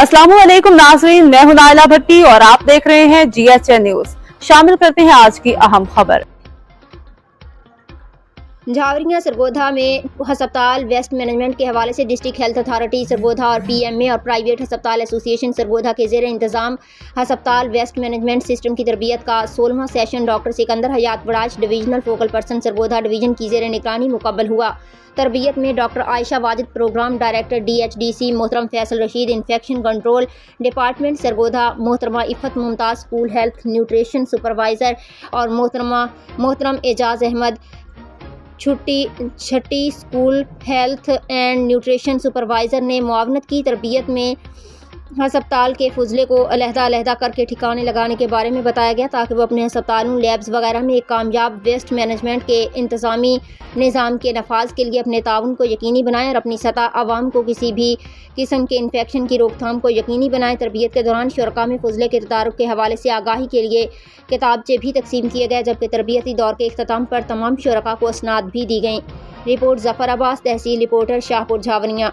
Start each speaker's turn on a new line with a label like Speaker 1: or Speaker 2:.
Speaker 1: अस्सलाम वालेकुम नाज़रीन, मैं हूं नाइला भट्टी और आप देख रहे हैं GHN न्यूज। शामिल करते हैं आज की अहम खबर।
Speaker 2: झावरियां सरगोधा में हस्पताल वेस्ट मैनेजमेंट के हवाले से डिस्ट्रिक्ट हेल्थ अथॉरिटी सरगोधा और PMA और प्राइवेट हस्पताल एसोसिएशन सरगोधा के ज़ेर इंतज़ाम हस्पताल वेस्ट मैनेजमेंट सिस्टम की तरबियत का 16वां session doctor Sikandar Hayat Barach divisional focal person Sargodha division की ज़ेर निगरानी मुकम्मल हुआ। तरबियत में doctor Ayesha Wajid programme director DHDC, मोहतरम Faisal Rashid infection control department Sargodha, मोहतरमा Iffat Mumtaz school health nutrition supervisor और मोहतरम एजाज़ अहमद छठी school health and nutrition supervisor ने मुआवनत की। तरबियत में हस्पताल के फजले को अलहदा करके ठिकाने लगाने के बारे में बताया गया ताकि वो अपने हस्पतालों, लैब्स वगैरह में एक कामयाब वेस्ट मैनेजमेंट के इंतज़ामी निज़ाम के नफाज के लिए अपने ताउन को यकीनी बनाएं और अपनी सतह आवाम को किसी भी किस्म के इन्फेक्शन की रोकथाम को यकीनी बनाएं। तरबियत के दौरान शुरका में फजले के तदारुक के हवाले से आगाही के लिए किताबचे भी तकसीम किए गए, जबकि तरबियती दौर के इख्तिताम पर तमाम शुरका को असनाद भी दी गई। रिपोर्ट ज़फ़र अब्बास, तहसील रिपोर्टर, शाहपुर, झावरियाँ।